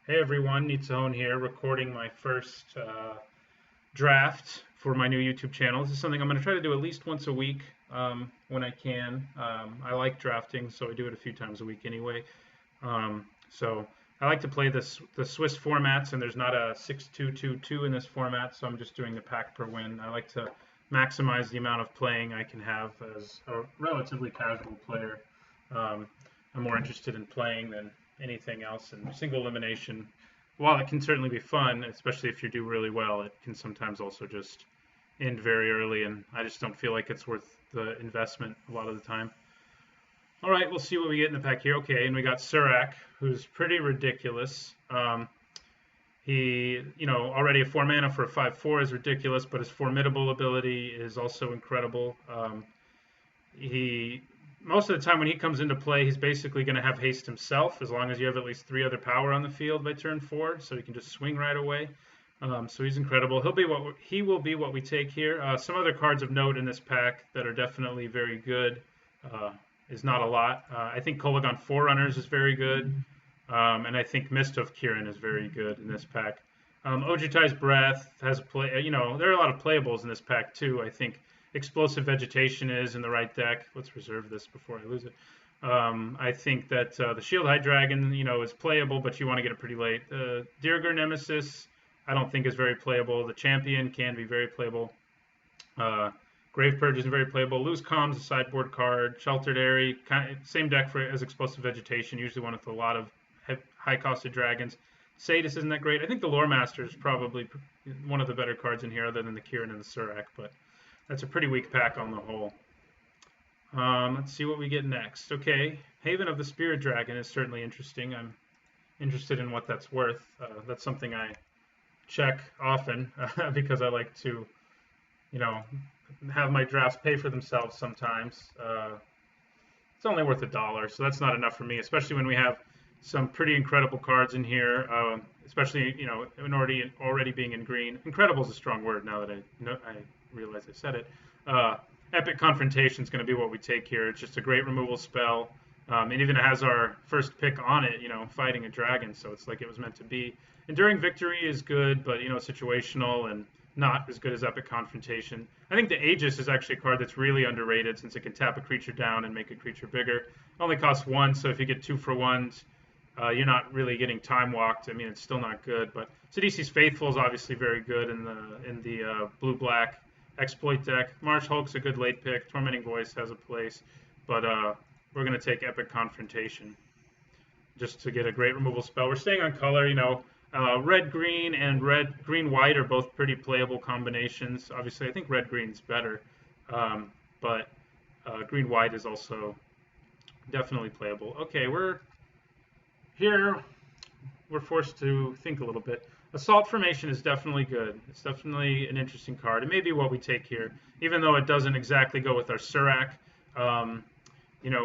Hey everyone, Neatzone here, recording my first draft for my new YouTube channel. This is something I'm going to try to do at least once a week when I can. I like drafting, so I do it a few times a week anyway. So I like to play the Swiss formats, and there's not a 6-2-2-2 in this format, so I'm just doing the pack per win. I like to maximize the amount of playing I can have as a relatively casual player. I'm more interested in playing than anything else, and single elimination, while it can certainly be fun, especially if you do really well, it can sometimes also just end very early, and I just don't feel like it's worth the investment a lot of the time. All right, we'll see what we get in the pack here. Okay, and we got Surak, who's pretty ridiculous. Already a 4 mana for a 5/4 is ridiculous, but his formidable ability is also incredible. He Most of the time when he comes into play, he's basically going to have haste himself, as long as you have at least 3 other power on the field by turn 4, so he can just swing right away. So he's incredible. He will be what we take here. Some other cards of note in this pack that are definitely very good is not a lot. I think Kolagon Forerunners is very good, and I think Mist of Kirin is very good in this pack. Ojutai's Breath has play. There are a lot of playables in this pack too. I think Explosive Vegetation is in the right deck. Let's reserve this before I lose it. I think that the Shieldhide Dragon, is playable, but you want to get it pretty late. Dirger Nemesis, I don't think is very playable. The Champion can be very playable. Grave Purge is very playable. Loose Calm's a sideboard card. Sheltered Airy, same deck as Explosive Vegetation, usually one with a lot of high-costed dragons. Sadis isn't that great. I think the Lore Master is probably one of the better cards in here, other than the Kirin and the Surak, but that's a pretty weak pack on the whole. Let's see what we get next. Okay, Haven of the Spirit Dragon is certainly interesting. I'm interested in what that's worth. That's something I check often because I like to, have my drafts pay for themselves sometimes. It's only worth $1, so that's not enough for me, especially when we have some pretty incredible cards in here, especially, already being in green. Incredible is a strong word now that I realize I said it. Epic Confrontation is going to be what we take here. It's just a great removal spell. It even has our first pick on it, fighting a dragon, so it's like it was meant to be. Enduring Victory is good, but, situational and not as good as Epic Confrontation. I think the Aegis is actually a card that's really underrated since it can tap a creature down and make a creature bigger. It only costs 1, so if you get 2-for-1s, you're not really getting time walked. I mean, it's still not good, but Sidisi's Faithful is obviously very good in the blue-black exploit deck. Marsh Hulk's a good late pick. Tormenting Voice has a place, but we're going to take Epic Confrontation just to get a great removal spell. We're staying on color, red-green and red-green-white are both pretty playable combinations. Obviously, I think red-green's better, but green-white is also definitely playable. Okay, we're forced to think a little bit. Assault Formation is definitely good. It's definitely an interesting card. It may be what we take here, even though it doesn't exactly go with our Surak.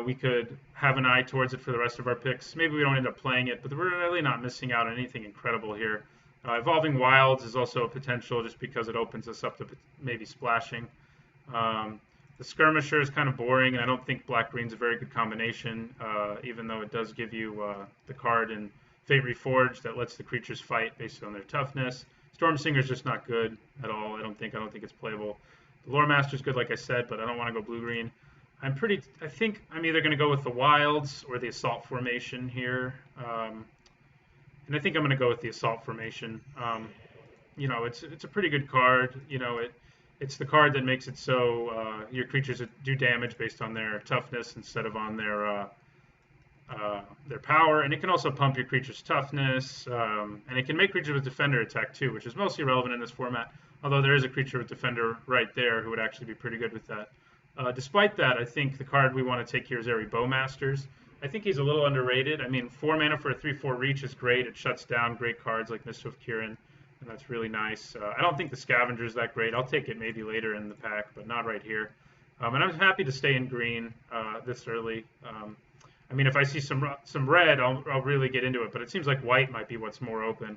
We could have an eye towards it for the rest of our picks. Maybe we don't end up playing it, but we're really not missing out on anything incredible here. Evolving Wilds is also a potential just because it opens us up to maybe splashing. The Skirmisher is kind of boring, and I don't think black-green's a very good combination, even though it does give you the card in Fate Reforged that lets the creatures fight based on their toughness. Stormsinger's just not good at all. I don't think it's playable. The Lore Master's good, like I said, but I don't want to go blue-green. I think I'm either going to go with the Wilds or the Assault Formation here. And I think I'm going to go with the Assault Formation. It's a pretty good card. It's the card that makes it so your creatures do damage based on their toughness instead of on their power, and it can also pump your creature's toughness, and it can make creatures with Defender attack too, which is mostly relevant in this format, although there is a creature with Defender right there who would actually be pretty good with that. Despite that, I think the card we want to take here is Airy Bowmasters. I think he's a little underrated. I mean, 4 mana for a 3/4 reach is great. It shuts down great cards like Mist of Kirin, and that's really nice. I don't think the Scavenger is that great. I'll take it maybe later in the pack, but not right here. And I'm happy to stay in green this early. If I see some red, I'll really get into it, but it seems like white might be what's more open.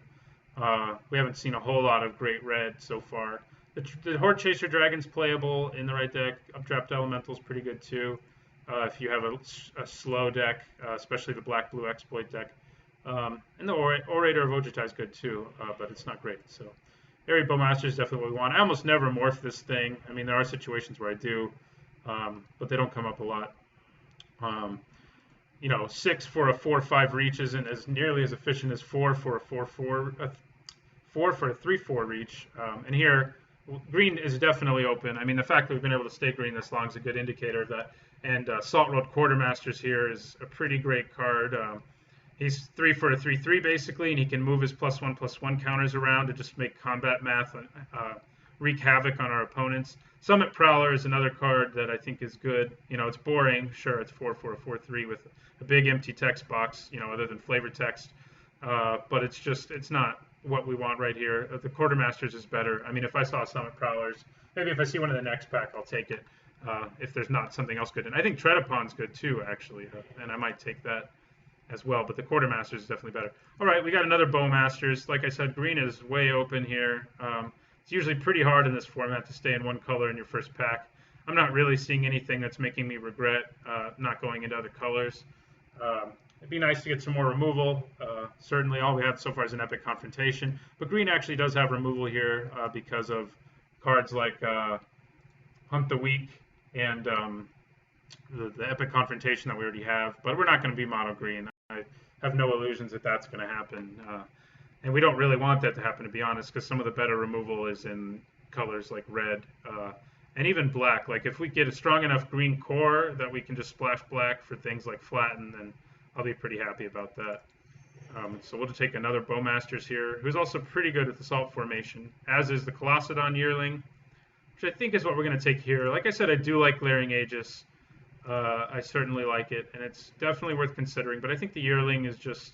We haven't seen a whole lot of great red so far. The Horde Chaser Dragon's playable in the right deck. Updraft Elemental's pretty good too. If you have a slow deck, especially the black-blue exploit deck. And the Orator of Ojutai is good too, but it's not great. So Aerie Bowmaster is definitely what we want. I almost never morph this thing. I mean, there are situations where I do, but they don't come up a lot. 6 for a 4-5 reach isn't as nearly as efficient as 4 for a 4-4, 4 for a 3-4 reach. And here, green is definitely open. I mean, the fact that we've been able to stay green this long is a good indicator of that. And Salt Road Quartermasters here is a pretty great card. He's 3 for a 3-3 basically, and he can move his +1/+1 counters around to just make combat math wreak havoc on our opponents. Summit Prowler is another card that I think is good. It's boring. Sure, it's 4 for a 4-3 with a big empty text box, other than flavor text. But it's not what we want right here. The Quartermasters is better. I mean, if I saw Summit Prowlers, maybe if I see one in the next pack, I'll take it. If there's not something else good. And I think Treadapon's good too, actually, and I might take that as well, but the Quartermasters is definitely better. All right, we got another Bowmasters. Like I said, green is way open here. It's usually pretty hard in this format to stay in one color in your first pack. I'm not really seeing anything that's making me regret not going into other colors. It'd be nice to get some more removal. Certainly all we have so far is an Epic Confrontation, but green actually does have removal here because of cards like Hunt the Weak and the Epic Confrontation that we already have, but we're not going to be mono green. I have no illusions that that's going to happen. And we don't really want that to happen, to be honest, because some of the better removal is in colors like red and even black. Like if we get a strong enough green core that we can just splash black for things like Flatten, then I'll be pretty happy about that. So we'll just take another Bowmasters here, who's also pretty good at the Salt Formation, as is the Colossedon Yearling, which I think is what we're going to take here. Like I said, I do like Glaring Aegis. I certainly like it, and it's definitely worth considering. But I think the Yearling is just,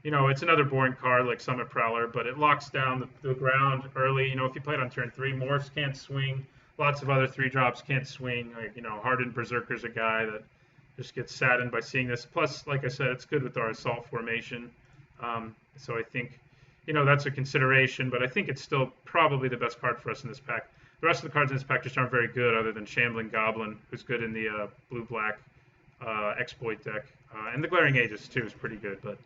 it's another boring card like Summit Prowler, but it locks down the ground early. If you play it on turn 3, Morphs can't swing. Lots of other 3-drops can't swing. Like, Hardened Berserker's a guy that just gets saddened by seeing this. Plus, like I said, it's good with our Assault Formation. So I think, that's a consideration, but I think it's still probably the best card for us in this pack. The rest of the cards in this pack just aren't very good, other than Shambling Goblin, who's good in the blue-black exploit deck. And the Glaring Aegis, too, is pretty good, but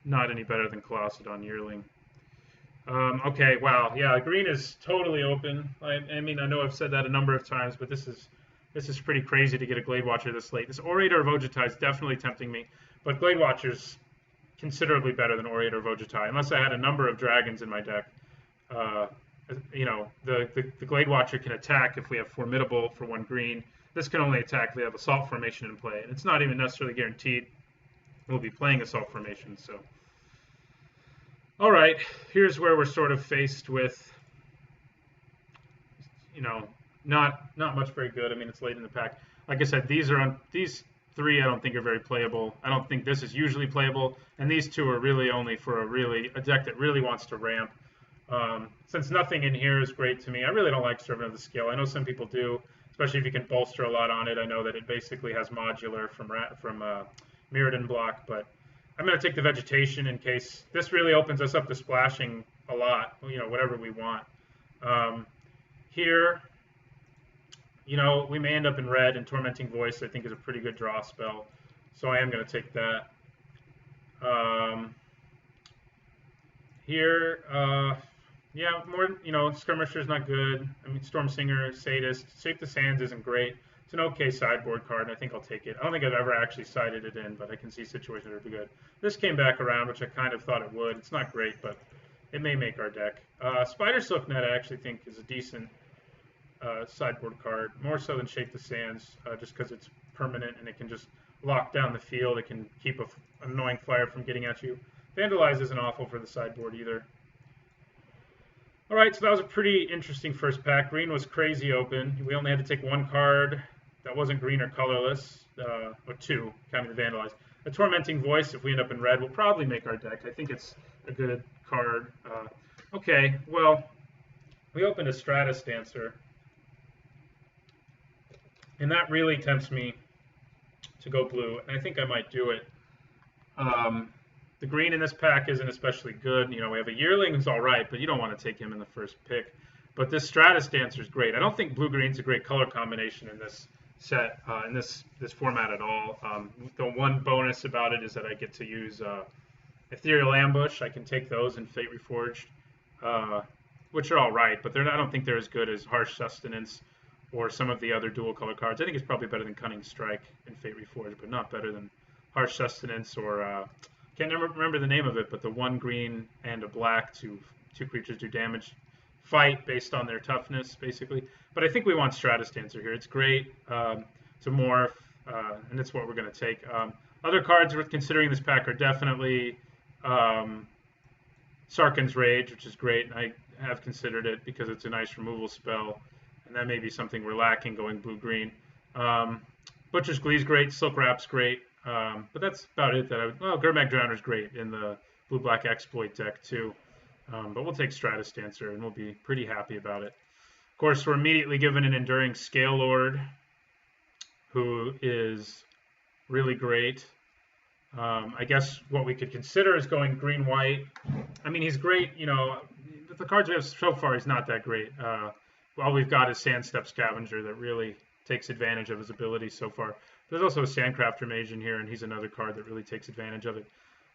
not any better than Colossedon Yearling. Okay, wow, yeah, green is totally open. I mean, I know I've said that a number of times, but this is pretty crazy to get a Glade Watcher this late. This Orator of Ojutai is definitely tempting me, but Glade Watcher's considerably better than Orator of Ojutai, unless I had a number of dragons in my deck. The Glade Watcher can attack if we have Formidable for 1 green. This can only attack if we have Assault Formation in play, and it's not even necessarily guaranteed we'll be playing Assault Formation. So, all right, here's where we're sort of faced with, not much very good. I mean, it's late in the pack. Like I said, these 3 I don't think are very playable. I don't think this is usually playable, and these 2 are really only for a deck that really wants to ramp. Since nothing in here is great to me, I really don't like Servant of the Skill. I know some people do, especially if you can bolster a lot on it. I know that it basically has modular from Mirrodin block, but I'm going to take the Vegetation in case this really opens us up to splashing a lot, whatever we want. Here, we may end up in red, and Tormenting Voice I think is a pretty good draw spell, so I am going to take that. Here, yeah, more, Skirmisher's not good. I mean, Stormsinger, Sadist, Shape the Sands isn't great. It's an okay sideboard card, and I think I'll take it. I don't think I've ever actually sided it in, but I can see situations that would be good. This came back around, which I kind of thought it would. It's not great, but it may make our deck. Spider Silk Net I actually think is a decent sideboard card, more so than Shape the Sands, just because it's permanent and it can just lock down the field. It can keep an annoying flyer from getting at you. Vandalize isn't awful for the sideboard either. All right, so that was a pretty interesting first pack. Green was crazy open. We only had to take 1 card that wasn't green or colorless, or 2, counting the Vandalize. A Tormenting Voice, if we end up in red, will probably make our deck. I think it's a good card. Okay, well, we opened a Stratus Dancer, and that really tempts me to go blue, and I think I might do it. The green in this pack isn't especially good. We have a Yearling who's all right, but you don't want to take him in the first pick. But this Stratus Dancer is great. I don't think blue-green's a great color combination in this set, in this format at all. The one bonus about it is that I get to use Ethereal Ambush, I can take those in Fate Reforged, uh, which are all right, but I don't think they're as good as Harsh Sustenance or some of the other dual color cards. I think it's probably better than Cunning Strike in Fate Reforged, but not better than Harsh Sustenance or can't remember the name of it, but the 1 green and a black to 2 creatures do damage fight based on their toughness, basically. But I think we want Stratus Dancer here. It's great to morph, and that's what we're going to take. Other cards worth considering in this pack are definitely Sarkhan's Rage, which is great, and I have considered it because it's a nice removal spell, and that may be something we're lacking going blue-green. Butcher's Glee's great, Silk Wrap's great, but that's about it. Gurmag Drowner's great in the blue-black exploit deck too, but we'll take Stratus Dancer, and we'll be pretty happy about it. Of course, we're immediately given an Enduring Scale Lord, who is really great. I guess what we could consider is going green-white. I mean, he's great. You know, the cards we have so far, he's not that great. All we've got is Sandstep Scavenger that really takes advantage of his ability so far. There's also a Sandcrafter Mage in here, and he's another card that really takes advantage of it.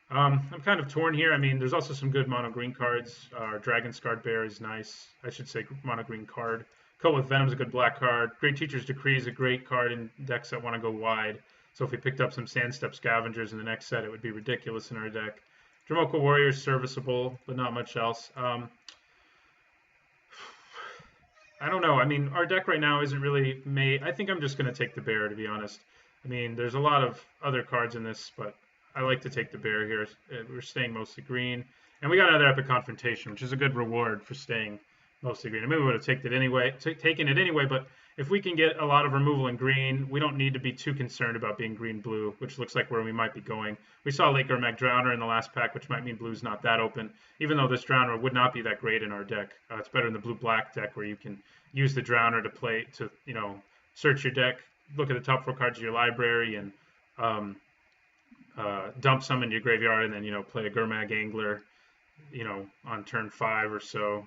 I'm kind of torn here. I mean, there's also some good mono-green cards. Dragon Scarred Bear is nice. I should say mono-green card. Coat with Venom is a good black card. Great Teacher's Decree is a great card in decks that want to go wide. So if we picked up some Sandstep Scavengers in the next set, it would be ridiculous in our deck. Dromoka Warrior is serviceable, but not much else. I don't know. I mean, our deck right now isn't really made. I think I'm just going to take the bear, to be honest. I mean, there's a lot of other cards in this, but I like to take the bear here. We're staying mostly green. And we got another Epic Confrontation, which is a good reward for staying mostly green. I mean, we would have taken it anyway, but if we can get a lot of removal in green, we don't need to be too concerned about being green-blue, which looks like where we might be going. We saw Lake Gurmag Drowner in the last pack, which might mean blue's not that open, even though this Drowner would not be that great in our deck. It's better in the blue-black deck where you can use the Drowner to search your deck, look at the top 4 cards of your library, and dump some into your graveyard, and then, play a Gurmag Angler, on turn 5 or so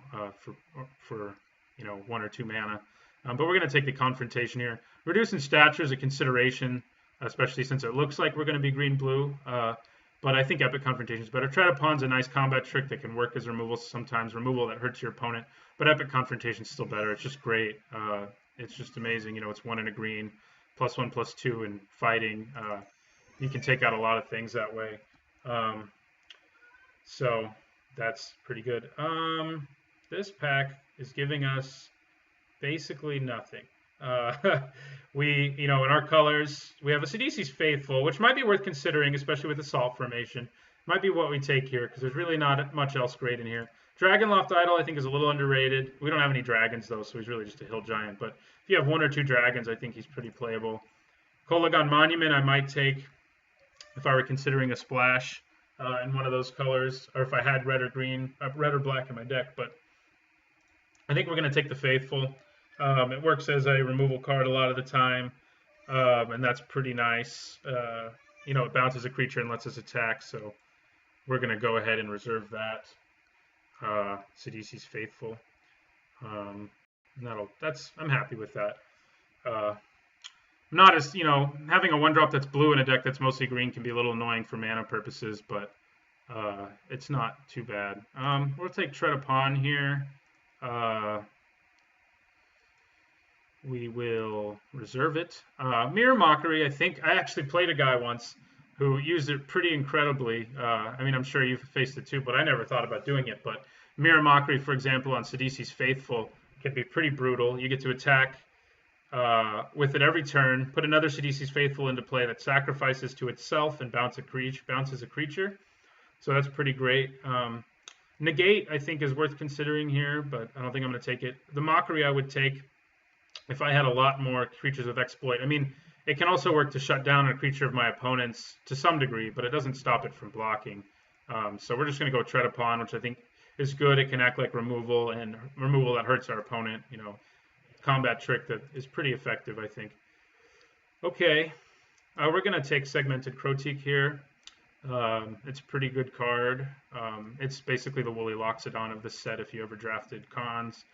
for 1 or 2 mana. But we're going to take the Confrontation here. Reducing stature is a consideration, especially since it looks like we're going to be green-blue. But I think Epic Confrontation is better. Tread Upon's a nice combat trick that can work as removal sometimes, removal that hurts your opponent. But Epic Confrontation is still better. It's just great. It's just amazing. It's 1 and a green, +1/+2 in fighting. You can take out a lot of things that way. So that's pretty good. This pack is giving us basically nothing. In our colors, we have a Sidisi's Faithful, which might be worth considering, especially with the Salt Formation. Might be what we take here, because there's really not much else great in here. Dragonloft Idol, I think, is a little underrated. We don't have any dragons, though, so he's really just a hill giant. But if you have 1 or 2 dragons, I think he's pretty playable. Kolagon Monument, I might take if I were considering a splash in one of those colors, or if I had red or black in my deck. But I think we're going to take the Faithful. It works as a removal card a lot of the time, and that's pretty nice. It bounces a creature and lets us attack, so we're going to go ahead and reserve that. Sidisi's Faithful. I'm happy with that. Not as, having a 1-drop that's blue in a deck that's mostly green can be a little annoying for mana purposes, but it's not too bad. We'll take Tread Upon here. We will reserve it. Mirror Mockery, I actually played a guy once who used it pretty incredibly. I'm sure you've faced it too, but I never thought about doing it. But Mirror Mockery, for example, on Sidisi's Faithful can be pretty brutal. You get to attack with it every turn, put another Sidisi's Faithful into play that sacrifices to itself and bounces a creature. So that's pretty great. Negate, I think, is worth considering here, but I don't think I'm going to take it. The Mockery I would take if I had a lot more creatures with exploit. It can also work to shut down a creature of my opponent's to some degree, but it doesn't stop it from blocking. So we're just going to go Tread Upon, which I think is good. It can act like removal, and removal that hurts our opponent. Combat trick that is pretty effective, I think. Okay, we're going to take Segmented Croteak here. It's a pretty good card. It's basically the Woolly Loxodon of the set if you ever drafted Cons.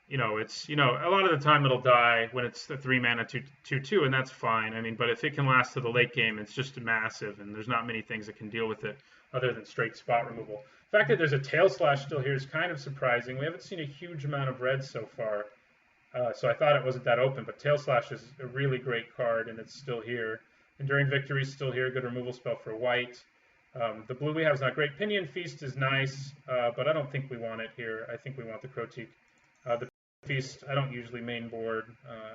it's a lot of the time it'll die when it's the 3-mana 2/2, and that's fine. I mean, but if it can last to the late game, it's just massive, and there's not many things that can deal with it other than straight spot removal. The fact that there's a Tail Slash still here is kind of surprising. We haven't seen a huge amount of red so far, so I thought it wasn't that open, but Tail Slash is a really great card, and it's still here. Enduring Victory is still here, good removal spell for white. The blue we have is not great. Pinion Feast is nice, but I don't think we want it here. I think we want the Crotique. The Feast, I don't usually main board,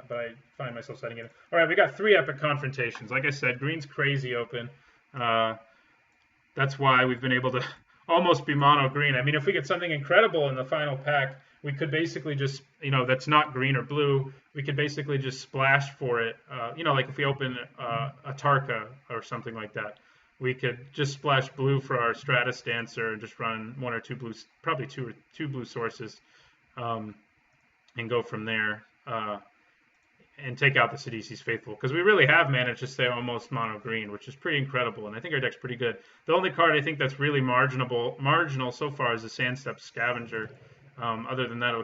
but I find myself setting it. All right, we got 3 epic confrontations. Like I said, green's crazy open. That's why we've been able to almost be mono green. I mean, if we get something incredible in the final pack, we could basically just, that's not green or blue, we could basically just splash for it. Like if we open a Tarka or something like that, we could just splash blue for our Stratus Dancer and just run 1 or 2 blues, probably two blue sources, and go from there, and take out the Sidisi's Faithful, because we really have managed to stay almost mono green, which is pretty incredible, and I think our deck's pretty good. The only card I think that's really marginal so far is the Sandstep Scavenger. Other than that,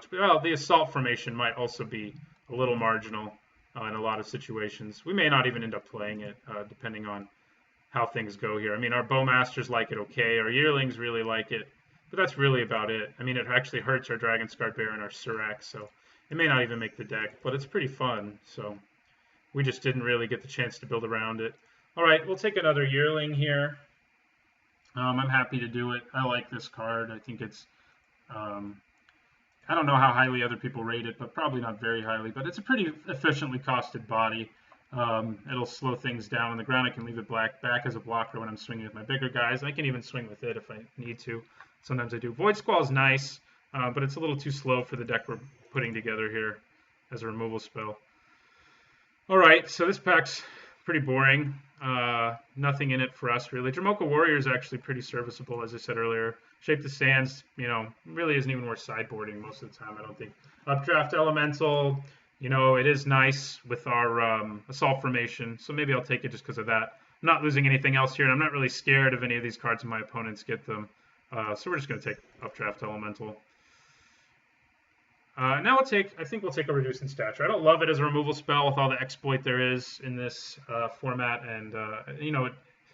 the Assault Formation might also be a little marginal in a lot of situations. We may not even end up playing it, depending on how things go here. I mean, our Bowmasters like it okay, our Yearlings really like it, but that's really about it. I mean, it actually hurts our Dragon Scarred Bear and our Sirac, so it may not even make the deck, but it's pretty fun, so we just didn't really get the chance to build around it. All right, we'll take another Yearling here. I'm happy to do it. I like this card. I think it's, I don't know how highly other people rate it, but probably not very highly, but it's a pretty efficiently costed body. It'll slow things down on the ground. I can leave it back as a blocker when I'm swinging with my bigger guys. I can even swing with it if I need to. Sometimes I do. Void Squall is nice, but it's a little too slow for the deck we're putting together here as a removal spell. All right, so this pack's pretty boring. Nothing in it for us, really. Jamocha Warrior is actually pretty serviceable, as I said earlier. Shape the Sands, really isn't even worth sideboarding most of the time, I don't think. Updraft Elemental, it is nice with our Assault Formation, so maybe I'll take it just because of that. I'm not losing anything else here, and I'm not really scared of any of these cards when my opponents get them. So we're just going to take Updraft Elemental. Now I think we'll take a Reduce in Stature. I don't love it as a removal spell with all the exploit there is in this format, and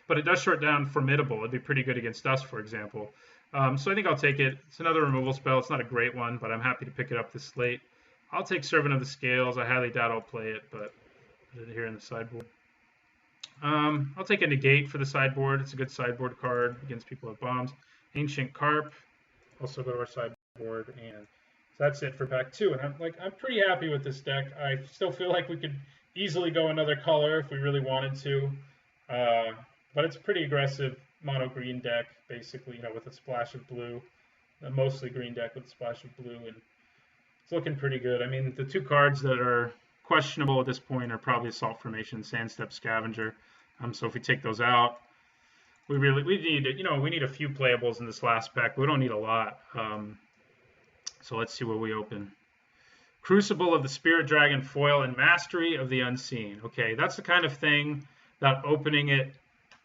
but it does short down Formidable. It'd be pretty good against us, for example. So I think I'll take it. It's another removal spell. It's not a great one, but I'm happy to pick it up this late. I'll take Servant of the Scales. I highly doubt I'll play it, but put it here in the sideboard. I'll take a Negate for the sideboard. It's a good sideboard card against people with bombs. Ancient Carp. Also go to our sideboard, and so that's it for pack 2. And I'm pretty happy with this deck. I still feel like we could easily go another color if we really wanted to, but it's a pretty aggressive mono green deck, basically, with a splash of blue, a mostly green deck with a splash of blue, and it's looking pretty good. I mean, the 2 cards that are questionable at this point are probably Assault Formation, Sandstep Scavenger. So if we take those out, we need a few playables in this last pack. We don't need a lot. So let's see what we open. Crucible of the Spirit Dragon foil and Mastery of the Unseen. Okay, that's the kind of thing that opening it,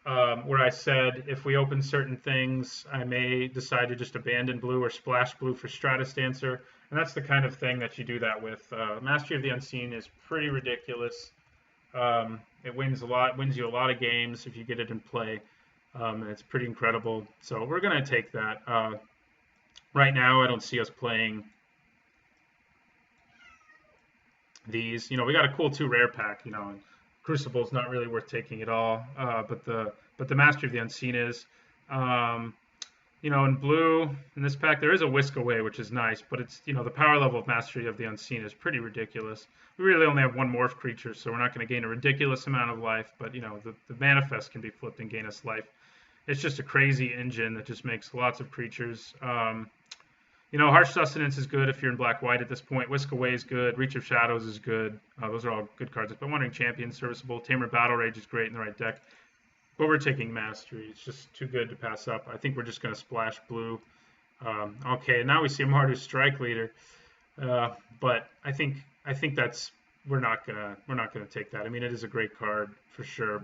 where I said if we open certain things, I may decide to just abandon blue or splash blue for Stratus Dancer. And that's the kind of thing that you do that with. Mastery of the Unseen is pretty ridiculous. It wins you a lot of games if you get it in play. And it's pretty incredible. So we're going to take that. Right now, I don't see us playing these. We got a cool 2 rare pack. Crucible's not really worth taking at all. But the Mastery of the Unseen is. In blue, in this pack, there is a Whisk Away, which is nice. But it's, the power level of Mastery of the Unseen is pretty ridiculous. We really only have 1 morph creature, so we're not going to gain a ridiculous amount of life. But, the Manifest can be flipped and gain us life. It's just a crazy engine that just makes lots of creatures. Harsh Sustenance is good if you're in black-white at this point. Whisk Away is good. Reach of Shadows is good. Those are all good cards. But Wandering Champion is serviceable. Tamer Battle Rage is great in the right deck. But we're taking Mastery. It's just too good to pass up. I think we're just going to splash blue. Okay, now we see a Mardu Strike Leader. But I think that's we're not gonna take that. I mean, it is a great card for sure,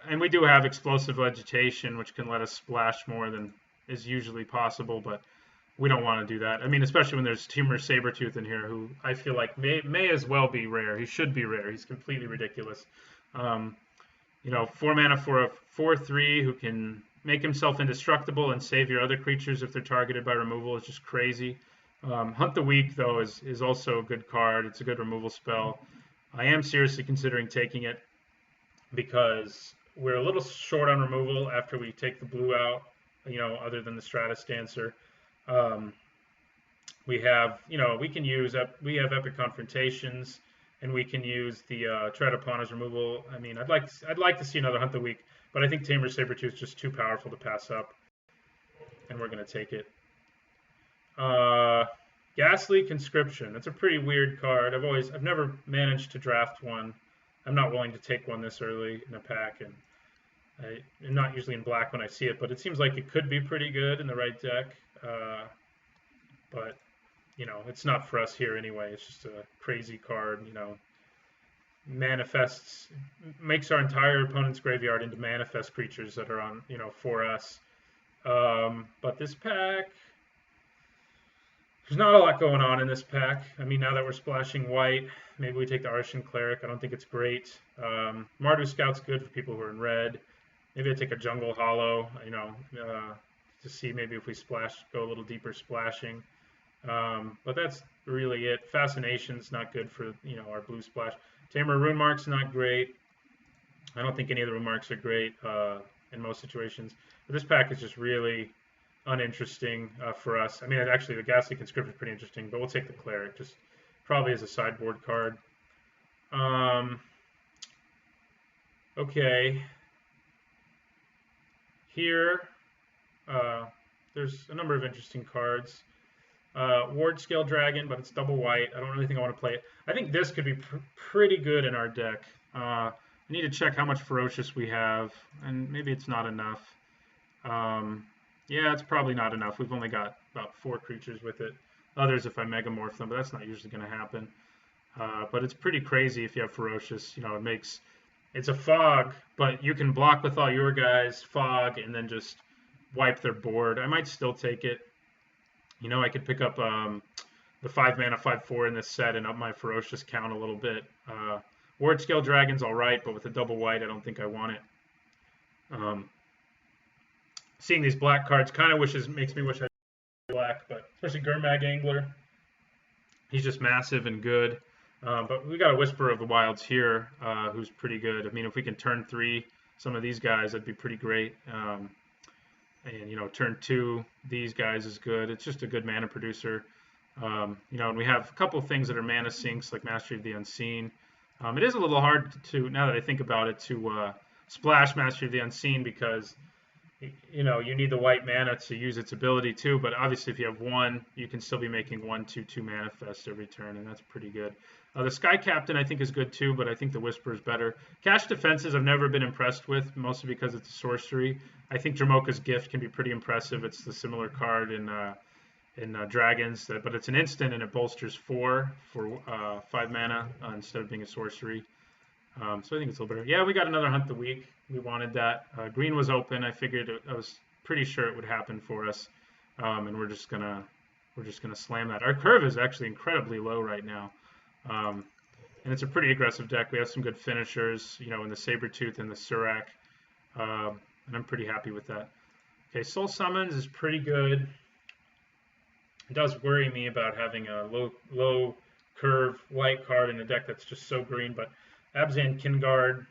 and we do have Explosive Vegetation, which can let us splash more than is usually possible. But we don't want to do that. I mean, especially when there's Timur Sabertooth in here, who I feel like may as well be rare. He should be rare. He's completely ridiculous. Um, 4 mana for a 4/3 who can make himself indestructible and save your other creatures if they're targeted by removal is just crazy. Hunt the Weak, though, is also a good card. It's a good removal spell. I am seriously considering taking it because we're a little short on removal after we take the blue out, other than the Stratus Dancer. We have, we have Epic Confrontations, and we can use the Tread Upon as removal. I mean, I'd like to see another Hunt the Weak, but I think Tamer Sabertooth is just too powerful to pass up, and we're going to take it. Ghastly Conscription. That's a pretty weird card. I've never managed to draft one. I'm not willing to take one this early in a pack, and I'm not usually in black when I see it, but it seems like it could be pretty good in the right deck. But it's not for us here anyway. It's just a crazy card. Manifests, makes our entire opponent's graveyard into manifest creatures that are on, for us. But this pack, there's not a lot going on in this pack. I mean, now that we're splashing white, maybe we take the Arshan Cleric. I don't think it's great. Mardu Scout's good for people who are in red. Maybe I take a Jungle Hollow, to see maybe if we go a little deeper splashing. But that's really it. Fascination's not good for, our blue splash. Tamer Rune Mark's not great. I don't think any of the Rune Marks are great in most situations. But this pack is just really uninteresting for us. I mean, actually, the Ghastly Conscript is pretty interesting, but we'll take the Cleric, just probably as a sideboard card. Okay. Here, there's a number of interesting cards. Ward Scale Dragon, but it's double white. I don't really think I want to play it. I think this could be pretty good in our deck. I need to check how much Ferocious we have, and maybe it's not enough. Yeah, it's probably not enough. We've only got about 4 creatures with it. Others if I Megamorph them, but that's not usually going to happen. But it's pretty crazy if you have Ferocious. It's a fog, but you can block with all your guys, fog, and then just wipe their board. I might still take it. I could pick up the 5 mana 5/4 in this set and up my Ferocious count a little bit. Ward Scale Dragon's all right, but with a double white, I don't think I want it. Seeing these black cards kind of makes me wish I had black, but especially Gurmag Angler. He's just massive and good. But we got a Whisperer of the Wilds here, who's pretty good. I mean, if we can turn 3 some of these guys, that'd be pretty great. And turn 2, these guys is good. It's just a good mana producer. And we have a couple of things that are mana sinks, like Mastery of the Unseen. It is a little hard to, now that I think about it, to splash Mastery of the Unseen because you need the white mana to use its ability too. But obviously, if you have 1, you can still be making 1/2/2 manifest every turn, and that's pretty good. The Sky Captain I think is good too, but I think the Whisper is better. Cash Defenses I've never been impressed with, mostly because it's a sorcery. I think Dramoka's Gift can be pretty impressive. It's the similar card in Dragons, but it's an instant and it bolsters 4 for 5 mana instead of being a sorcery. So I think it's a little better. Yeah, we got another Hunt the Weak. We wanted that. Green was open. I figured I was pretty sure it would happen for us, and we're just gonna slam that. Our curve is actually incredibly low right now. And it's a pretty aggressive deck. We have some good finishers, in the Sabertooth and the Surak, and I'm pretty happy with that. Okay, Soul Summons is pretty good. It does worry me about having a low curve white card in a deck that's just so green, but Abzan Kingard,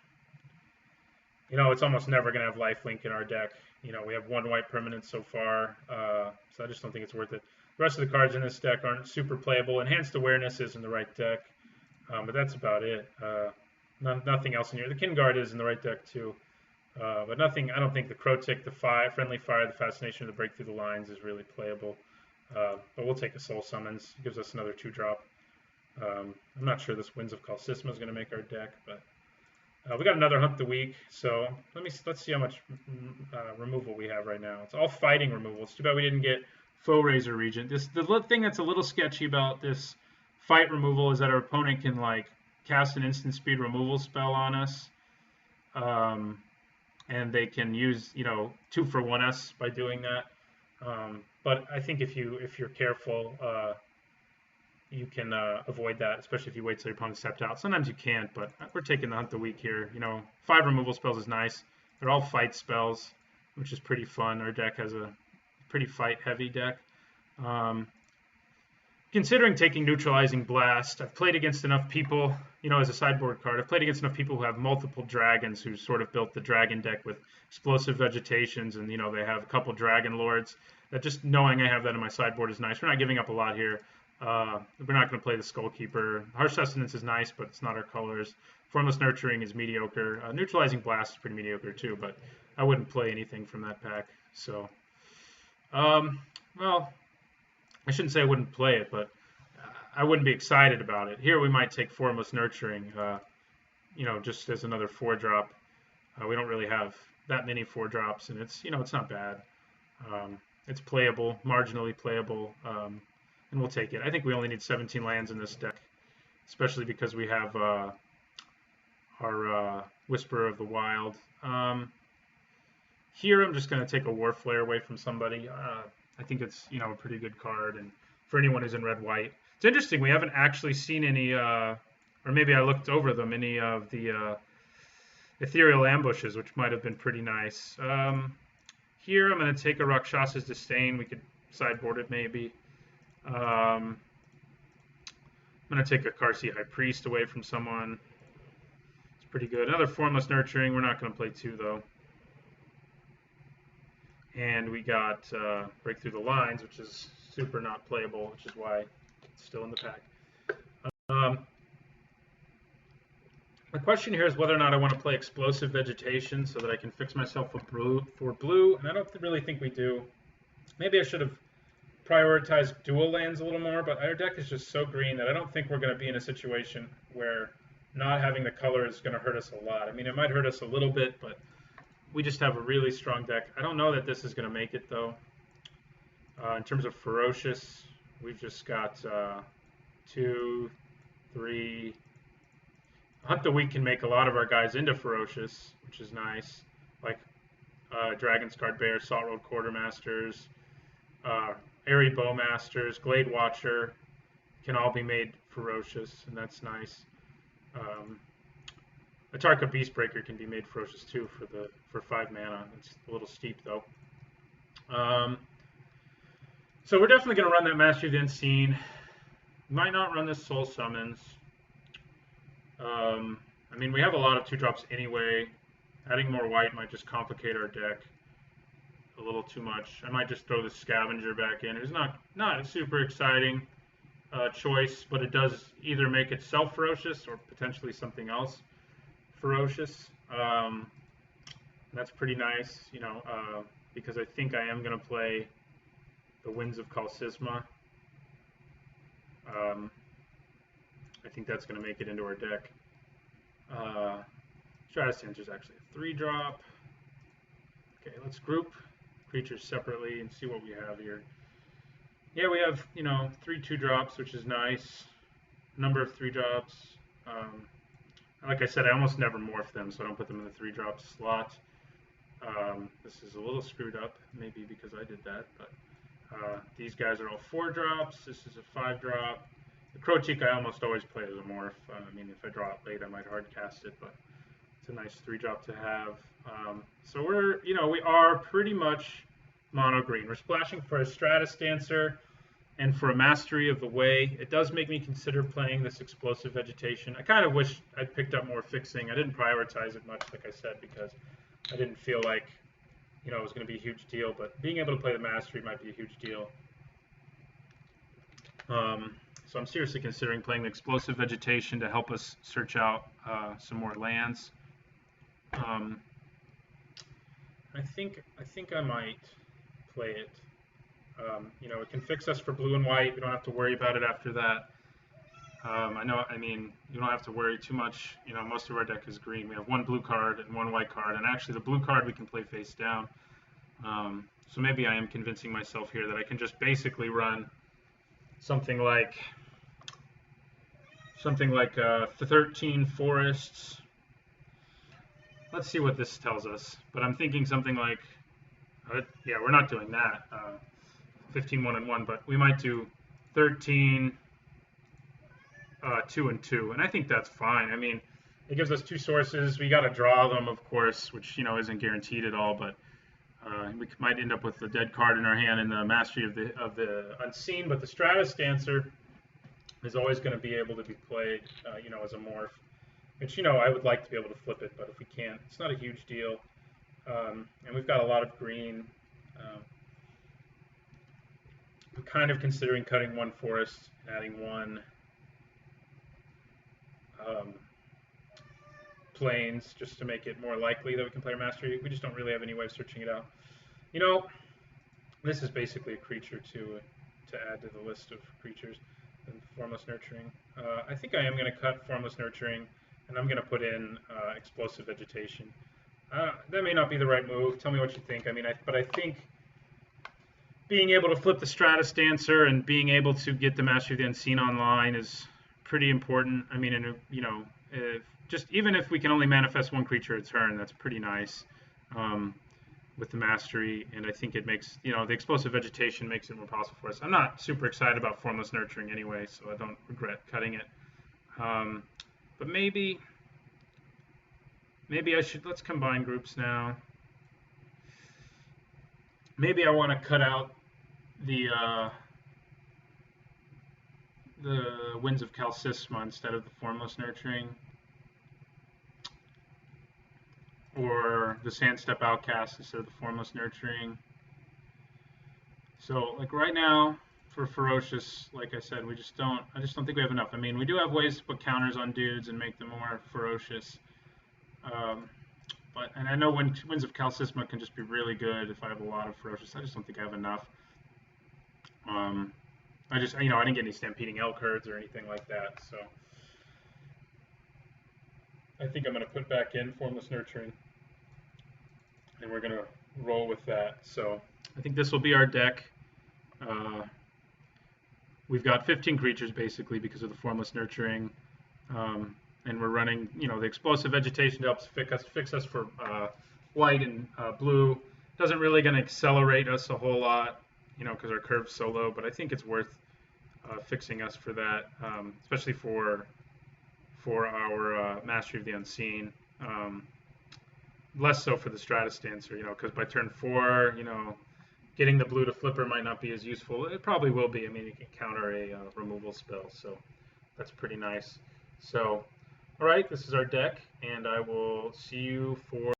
it's almost never going to have lifelink in our deck. We have 1 white permanent so far, so I just don't think it's worth it. The rest of the cards in this deck aren't super playable. Enhanced Awareness is in the right deck, but that's about it. Nothing else in here. The Kingard is in the right deck too, but nothing. I don't think the Crotic, the Friendly Fire, the Fascination, the Break Through the Lines is really playable. But we'll take a Soul Summons. It gives us another 2-drop. I'm not sure this Winds of Kalsisma is going to make our deck, but we got another Hunt the Weak. So let's see how much removal we have right now. It's all fighting removal. It's too bad we didn't get Foe Razor Regent. The thing that's a little sketchy about this fight removal is that our opponent can cast an instant speed removal spell on us, and they can use 2 for 1s by doing that. But I think if you're careful, you can avoid that, especially if you wait till your opponent's stepped out. Sometimes you can't, but we're taking the Hunt the Weak here. 5 removal spells is nice. They're all fight spells, which is pretty fun. Our deck has a pretty fight-heavy deck. Considering taking Neutralizing Blast, I've played against enough people, as a sideboard card, I've played against enough people who have multiple dragons who sort of built the dragon deck with explosive vegetations, and, they have a couple dragon lords. That just knowing I have that in my sideboard is nice. We're not giving up a lot here. We're not going to play the Skullkeeper. Harsh Sustenance is nice, but it's not our colors. Formless Nurturing is mediocre. Neutralizing Blast is pretty mediocre too, but I wouldn't play anything from that pack. So, well, I shouldn't say I wouldn't play it, but I wouldn't be excited about it. Here we might take Formless Nurturing, just as another 4-drop. We don't really have that many 4-drops, and it's not bad. It's playable, marginally playable, and we'll take it. I think we only need 17 lands in this deck, especially because we have our Whisperer of the Wild. Here I'm just going to take a War Flare away from somebody. I think it's a pretty good card, and for anyone who's in red-white. It's interesting, we haven't actually seen any, or maybe I looked over them, any of the Ethereal Ambushes, which might have been pretty nice. Here I'm going to take a Rakshasa's Disdain. We could sideboard it maybe. I'm going to take a Karsi High Priest away from someone. It's pretty good. Another Formless Nurturing. We're not going to play 2 though. And we got Break Through the Lines, which is super not playable, which is why it's still in the pack. The question here is whether or not I want to play Explosive Vegetation so that I can fix myself for blue, and I don't really think we do. Maybe I should have prioritized dual lands a little more, but our deck is just so green that I don't think we're going to be in a situation where not having the color is going to hurt us a lot. I mean, it might hurt us a little bit, but we just have a really strong deck. I don't know that this is going to make it, though. In terms of Ferocious, we've just got 2, 3... Hunt the Weak can make a lot of our guys into Ferocious, which is nice. Like Dragon's Guard Bear, Salt Road Quartermasters, Airy Bowmasters, Glade Watcher can all be made Ferocious, and that's nice. A Tarkir Beastbreaker can be made Ferocious too for 5 mana. It's a little steep though. So we're definitely going to run that Mastery of the Unseen. Might not run this Soul Summons. I mean, we have a lot of 2-drops anyway. Adding more white might just complicate our deck a little too much. I might just throw the Scavenger back in. It's not a super exciting choice, but it does either make itself Ferocious or potentially something else Ferocious. That's pretty nice, because I think I am going to play the Winds of Kalsisma. I think that's going to make it into our deck. Stratus Dancer is actually a 3-drop. Okay, let's group creatures separately and see what we have here. Yeah, we have, 3 2-drops, which is nice. Number of 3-drops. Like I said, I almost never morph them, so I don't put them in the 3-drop slot. This is a little screwed up, maybe because I did that, but these guys are all 4-drops. This is a 5-drop. The Crocheek I almost always play as a morph. I mean, if I draw it late, I might hard cast it, but it's a nice 3-drop to have. So we are pretty much mono green. We're splashing for a Stratus Dancer and for a Mastery of the Way. It does make me consider playing this Explosive Vegetation. I kind of wish I'd picked up more fixing. I didn't prioritize it much, like I said, because I didn't feel like it was going to be a huge deal. But being able to play the Mastery might be a huge deal. So I'm seriously considering playing the Explosive Vegetation to help us search out some more lands. I think I might play it. It can fix us for blue and white. We don't have to worry about it after that. You don't have to worry too much. Most of our deck is green. We have 1 blue card and 1 white card, and actually the blue card we can play face down. So maybe I am convincing myself here that I can just basically run something like 13 forests. Let's see what this tells us. But I'm thinking something like Yeah, we're not doing that. 15, 1 and 1, but we might do 13, 2 and 2, and I think that's fine. I mean, it gives us two sources. We got to draw them, of course, which isn't guaranteed at all, but we might end up with a dead card in our hand in the mastery of the unseen. But the Stratus Dancer is always going to be able to be played, as a morph. Which I would like to be able to flip it, but if we can't, it's not a huge deal. And we've got a lot of green. I'm kind of considering cutting one forest, adding one plains, just to make it more likely that we can play our mastery. We just don't really have any way of searching it out. This is basically a creature to add to the list of creatures. And Formless Nurturing. I think I am going to cut Formless Nurturing, and I'm going to put in Explosive Vegetation. That may not be the right move. Tell me what you think. But I think being able to flip the Stratus Dancer and being able to get the Mastery of the Unseen online is pretty important. Just even if we can only manifest one creature a turn, that's pretty nice with the Mastery. And I think it makes, the Explosive Vegetation makes it more possible for us. I'm not super excited about Formless Nurturing anyway, so I don't regret cutting it. But maybe I should, let's combine groups now. Maybe I want to cut out the Winds of Calcisma instead of the Formless Nurturing. Or the Sandstep Outcast instead of the Formless Nurturing. So, like right now, for Ferocious, like I said, I just don't think we have enough. I mean, we do have ways to put counters on dudes and make them more ferocious. And I know Winds of Calcisma can just be really good if I have a lot of Ferocious. I just don't think I have enough. I didn't get any Stampeding Elk herds or anything like that, so I think I'm going to put back in Formless Nurturing, and we're going to roll with that. So I think this will be our deck. We've got 15 creatures basically because of the Formless Nurturing, and we're running, the Explosive Vegetation to help fix us for white and blue. Doesn't really going to accelerate us a whole lot, because our curve's so low, but I think it's worth fixing us for that, especially for our Mastery of the Unseen. Less so for the Stratus Dancer, because by turn 4, getting the blue to flipper might not be as useful. It probably will be. I mean, it can counter a removal spell, so that's pretty nice. So, all right, this is our deck, and I will see you for